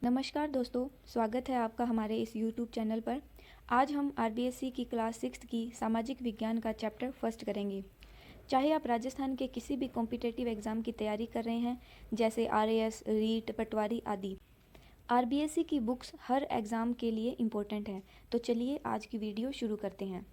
नमस्कार दोस्तों, स्वागत है आपका हमारे इस YouTube चैनल पर। आज हम RBSC की क्लास 6 की सामाजिक विज्ञान का चैप्टर फर्स्ट करेंगे। चाहे आप राजस्थान के किसी भी कॉम्पिटिटिव एग्ज़ाम की तैयारी कर रहे हैं, जैसे RAS, रीट, पटवारी आदि, RBSC की बुक्स हर एग्ज़ाम के लिए इम्पोर्टेंट है। तो चलिए आज की वीडियो शुरू करते हैं।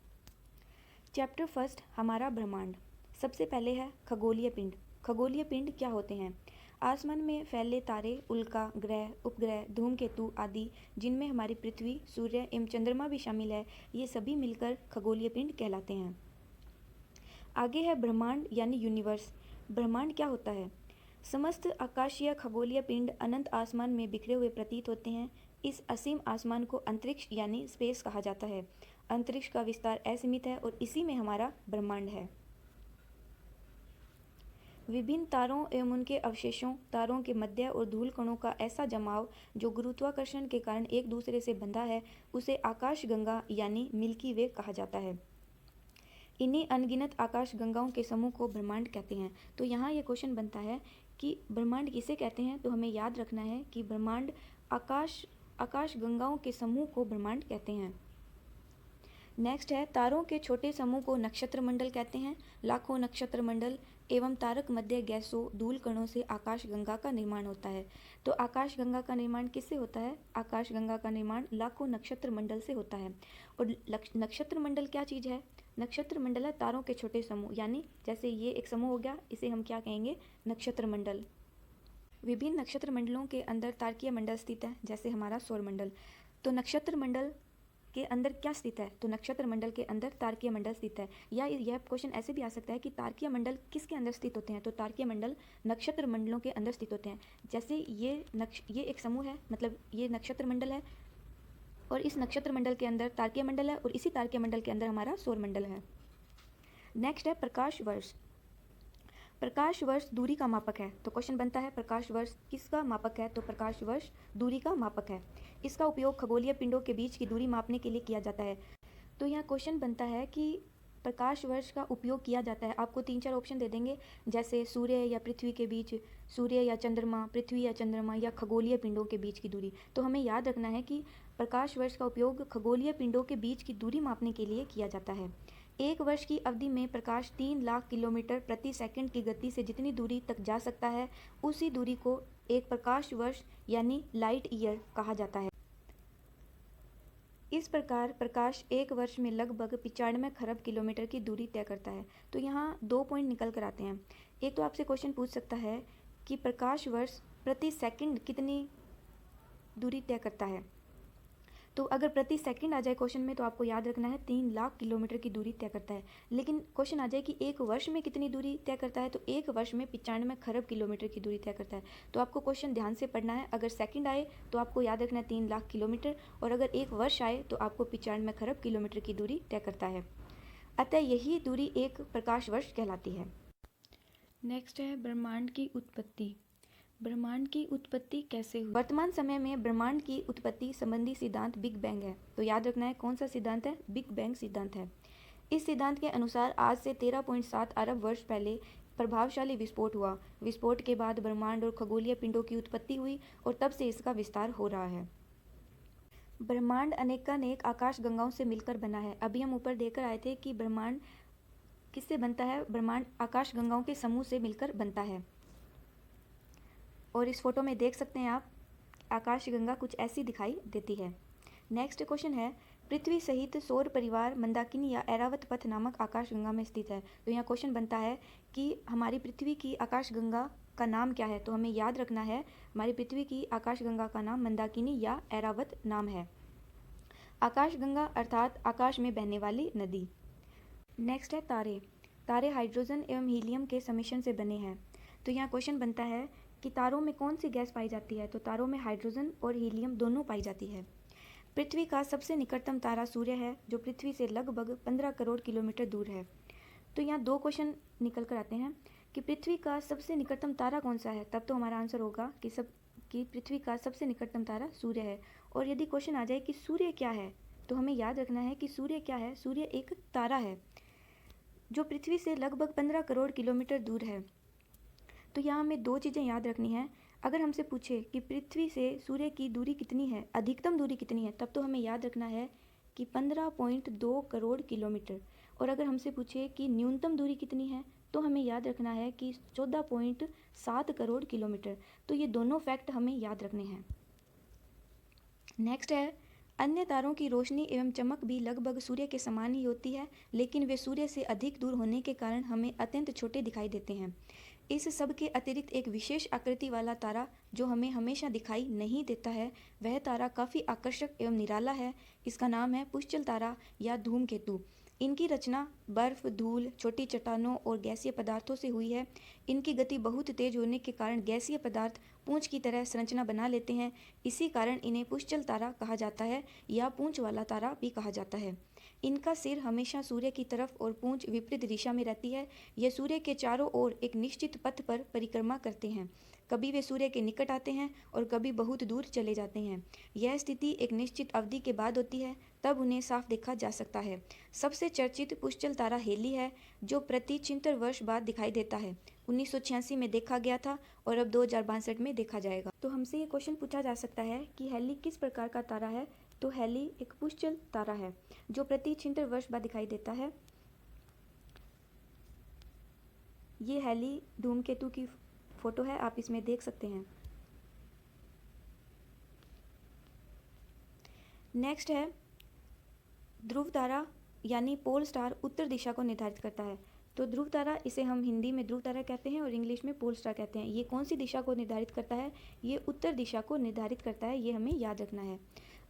चैप्टर फर्स्ट हमारा ब्रह्मांड। सबसे पहले है खगोलीय पिंड। खगोलीय पिंड क्या होते हैं? आसमान में फैले तारे, उल्का, ग्रह, उपग्रह, धूमकेतु आदि, जिनमें हमारी पृथ्वी, सूर्य एवं चंद्रमा भी शामिल है, ये सभी मिलकर खगोलीय पिंड कहलाते हैं। आगे है ब्रह्मांड यानी यूनिवर्स। ब्रह्मांड क्या होता है? समस्त आकाशीय खगोलीय पिंड अनंत आसमान में बिखरे हुए प्रतीत होते हैं। इस असीम आसमान को अंतरिक्ष यानी स्पेस कहा जाता है। अंतरिक्ष का विस्तार असीमित है और इसी में हमारा ब्रह्मांड है। विभिन्न तारों एवं उनके अवशेषों, तारों के मध्य और धूल कणों का ऐसा जमाव जो गुरुत्वाकर्षण के कारण एक दूसरे से बंधा है, उसे आकाशगंगा यानी मिल्की वे कहा जाता है। इन्हीं अनगिनत आकाशगंगाओं के समूह को ब्रह्मांड कहते हैं। तो यहाँ ये क्वेश्चन बनता है कि ब्रह्मांड किसे कहते हैं, तो हमें याद रखना है कि ब्रह्मांड आकाशगंगाओं के समूह को ब्रह्मांड कहते हैं। नेक्स्ट है तारों के छोटे समूह को नक्षत्र मंडल कहते हैं। लाखों नक्षत्र मंडल एवं तारक मध्य गैसों, धूल कणों से आकाशगंगा का निर्माण होता है। तो आकाशगंगा का निर्माण किससे होता है? आकाशगंगा का निर्माण लाखों नक्षत्र मंडल से होता है। और नक्षत्र मंडल क्या चीज़ है? नक्षत्र मंडल है तारों के छोटे समूह, यानी जैसे ये एक समूह हो गया, इसे हम क्या कहेंगे? नक्षत्र मंडल। विभिन्न नक्षत्र मंडलों के अंदर तारकीय मंडल स्थित है, जैसे हमारा सौरमंडल। तो नक्षत्र मंडल के अंदर क्या स्थित है? तो नक्षत्र मंडल के अंदर तारकीय मंडल स्थित है। या यह क्वेश्चन ऐसे भी आ सकता है कि तारकीय मंडल किसके अंदर स्थित होते हैं? तो तारकीय मंडल नक्षत्र मंडलों के अंदर स्थित होते हैं। जैसे ये एक समूह है, मतलब ये नक्षत्र मंडल है और इस नक्षत्र मंडल के अंदर तारकीय मंडल है और इसी तारकीय मंडल के अंदर हमारा सौरमंडल है। नेक्स्ट है प्रकाश वर्ष। प्रकाश वर्ष दूरी का मापक है। तो क्वेश्चन बनता है प्रकाश वर्ष किसका मापक है? तो प्रकाश वर्ष दूरी का मापक है। इसका उपयोग खगोलीय पिंडों के बीच की दूरी मापने के लिए किया जाता है। तो यहाँ क्वेश्चन बनता है कि प्रकाश वर्ष का उपयोग किया जाता है। आपको 3-4 ऑप्शन दे देंगे, जैसे सूर्य या पृथ्वी के बीच, सूर्य या चंद्रमा, पृथ्वी या चंद्रमा, या खगोलीय पिंडों के बीच की दूरी। तो हमें याद रखना है कि प्रकाश वर्ष का उपयोग खगोलीय पिंडों के बीच की दूरी मापने के लिए किया जाता है। एक वर्ष की अवधि में प्रकाश 3 लाख किलोमीटर प्रति सेकंड की गति से जितनी दूरी तक जा सकता है, उसी दूरी को एक प्रकाश वर्ष यानी लाइट ईयर कहा जाता है। इस प्रकार प्रकाश एक वर्ष में लगभग 95 खरब किलोमीटर की दूरी तय करता है। तो यहाँ 2 पॉइंट निकल कर आते हैं। एक तो आपसे क्वेश्चन पूछ सकता है कि प्रकाश वर्ष प्रति सेकंड कितनी दूरी तय करता है। तो अगर प्रति सेकंड आ जाए क्वेश्चन में, तो आपको याद रखना है 3 लाख किलोमीटर की दूरी तय करता है। लेकिन क्वेश्चन आ जाए कि एक वर्ष में कितनी दूरी तय करता है, तो एक वर्ष में 95 खरब किलोमीटर की दूरी तय करता है। तो आपको क्वेश्चन ध्यान से पढ़ना है। अगर सेकंड आए तो आपको याद रखना है 3 लाख किलोमीटर, और अगर एक वर्ष आए तो आपको 95 खरब किलोमीटर की दूरी तय करता है। अतः यही दूरी एक प्रकाश वर्ष कहलाती है। नेक्स्ट है ब्रह्मांड की उत्पत्ति। ब्रह्मांड की उत्पत्ति कैसे हुई? वर्तमान समय में ब्रह्मांड की उत्पत्ति संबंधी सिद्धांत बिग बैंग है। तो याद रखना है कौन सा सिद्धांत है? बिग बैंग सिद्धांत है। इस सिद्धांत के अनुसार आज से 13.7 अरब वर्ष पहले प्रभावशाली विस्फोट हुआ। विस्फोट के बाद ब्रह्मांड और खगोलीय पिंडों की उत्पत्ति हुई और तब से इसका विस्तार हो रहा है। ब्रह्मांड अनेकानेक आकाशगंगाओं से मिलकर बना है। अभी हम ऊपर देखकर आए थे कि ब्रह्मांड किससे बनता है? ब्रह्मांड आकाशगंगाओं के समूह से मिलकर बनता है। और इस फोटो में देख सकते हैं आप, आकाशगंगा कुछ ऐसी दिखाई देती है। नेक्स्ट क्वेश्चन है पृथ्वी सहित सौर परिवार मंदाकिनी या ऐरावत पथ नामक आकाशगंगा में स्थित है। तो यहाँ क्वेश्चन बनता है कि हमारी पृथ्वी की आकाशगंगा का नाम क्या है? तो हमें याद रखना है हमारी पृथ्वी की आकाशगंगा का नाम मंदाकिनी या ऐरावत नाम है। आकाशगंगा अर्थात आकाश में बहने वाली नदी। नेक्स्ट है तारे। तारे हाइड्रोजन एवं हीलियम के सम्मिश्रण से बने हैं। तो यहाँ क्वेश्चन बनता है कि तारों में कौन सी गैस पाई जाती है? तो तारों में हाइड्रोजन और हीलियम दोनों पाई जाती है। पृथ्वी का सबसे निकटतम तारा सूर्य है, जो पृथ्वी से लगभग 15 करोड़ किलोमीटर दूर है। तो यहाँ 2 क्वेश्चन निकल कर आते हैं कि पृथ्वी का सबसे निकटतम तारा कौन सा है, तब तो हमारा आंसर होगा कि पृथ्वी का सबसे निकटतम तारा सूर्य है। और यदि क्वेश्चन आ जाए कि सूर्य क्या है, तो हमें याद रखना है कि सूर्य क्या है? सूर्य एक तारा है जो पृथ्वी से लगभग 15 करोड़ किलोमीटर दूर है। तो यहाँ हमें 2 चीज़ें याद रखनी है। अगर हमसे पूछे कि पृथ्वी से सूर्य की दूरी कितनी है, अधिकतम दूरी कितनी है, तब तो हमें याद रखना है कि 15.2 करोड़ किलोमीटर। और अगर हमसे पूछे कि न्यूनतम दूरी कितनी है, तो हमें याद रखना है कि 14.7 करोड़ किलोमीटर। तो ये दोनों फैक्ट हमें याद रखने हैं। नेक्स्ट है, अन्य तारों की रोशनी एवं चमक भी लगभग सूर्य के समान ही होती है, लेकिन वे सूर्य से अधिक दूर होने के कारण हमें अत्यंत छोटे दिखाई देते हैं। इस सब के अतिरिक्त एक विशेष आकृति वाला तारा जो हमें हमेशा दिखाई नहीं देता है, वह तारा काफ़ी आकर्षक एवं निराला है। इसका नाम है पुष्चल तारा या धूमकेतु। इनकी रचना बर्फ, धूल, छोटी चट्टानों और गैसीय पदार्थों से हुई है। इनकी गति बहुत तेज होने के कारण गैसीय पदार्थ पूंछ की तरह संरचना बना लेते हैं। इसी कारण इन्हें पुष्चल तारा कहा जाता है या पूंछ वाला तारा भी कहा जाता है। इनका सिर हमेशा सूर्य की तरफ और पूंछ विपरीत दिशा में रहती है। यह सूर्य के चारों ओर एक निश्चित पथ पर परिक्रमा करते हैं। कभी वे सूर्य के निकट आते हैं और कभी बहुत दूर चले जाते हैं। यह स्थिति एक निश्चित अवधि के बाद होती है, तब उन्हें साफ देखा जा सकता है। सबसे चर्चित पुष्चल तारा हेली है, जो प्रति 76 वर्ष बाद दिखाई देता है। 1986 में देखा गया था और अब 2062 में देखा जाएगा। तो हमसे ये क्वेश्चन पूछा जा सकता है कि हेली किस प्रकार का तारा है। तो हेली एक पुष्चल तारा है जो प्रति 76 वर्ष बाद दिखाई देता है। ये हेली धूमकेतु की फोटो है, आप इसमें देख सकते हैं। नेक्स्ट है, ध्रुव तारा यानी पोल स्टार उत्तर दिशा को निर्धारित करता है। तो ध्रुव तारा, इसे हम हिंदी में ध्रुव तारा कहते हैं और इंग्लिश में पोल स्टार कहते हैं। ये कौन सी दिशा को निर्धारित करता है? ये उत्तर दिशा को निर्धारित करता है। ये हमें याद रखना है।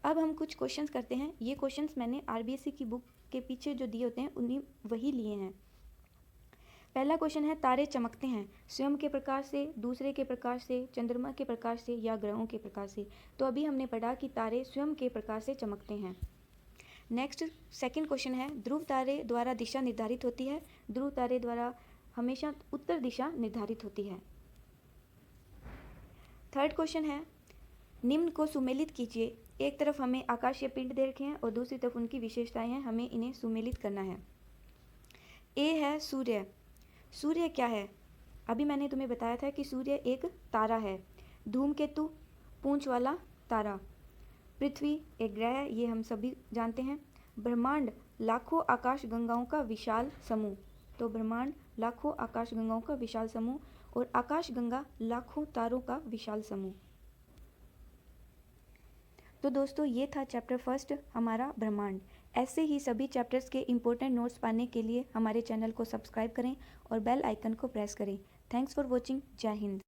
अब हम कुछ क्वेश्चंस करते हैं। ये क्वेश्चंस मैंने आरबीएससी की बुक के पीछे जो दिए होते हैं उन्हीं वही लिए हैं। पहला क्वेश्चन है, तारे चमकते हैं स्वयं के प्रकाश से, दूसरे के प्रकाश से, चंद्रमा के प्रकाश से या ग्रहों के प्रकाश से? तो अभी हमने पढ़ा कि तारे स्वयं के प्रकाश से चमकते हैं। नेक्स्ट सेकंड क्वेश्चन है, ध्रुव तारे द्वारा दिशा निर्धारित होती है। ध्रुव तारे द्वारा हमेशा उत्तर दिशा निर्धारित होती है। थर्ड क्वेश्चन है, निम्न को सुमेलित कीजिए। एक तरफ हमें आकाशीय पिंड दे रखे हैं और दूसरी तरफ उनकी विशेषताएं हैं, हमें इन्हें सुमेलित करना है। ए है सूर्य। सूर्य क्या है? अभी मैंने तुम्हें बताया था कि सूर्य एक तारा है। धूमकेतु पूंछ वाला तारा। पृथ्वी एक ग्रह है, ये हम सभी जानते हैं। ब्रह्मांड लाखों आकाश गंगाओं का विशाल समूह। तो ब्रह्मांड लाखों आकाश गंगाओं का विशाल समूह और आकाश गंगा लाखों तारों का विशाल समूह। तो दोस्तों, ये था चैप्टर फर्स्ट हमारा ब्रह्मांड। ऐसे ही सभी चैप्टर्स के इंपॉर्टेंट नोट्स पाने के लिए हमारे चैनल को सब्सक्राइब करें और बेल आइकन को प्रेस करें। Thanks for watching. जय हिंद।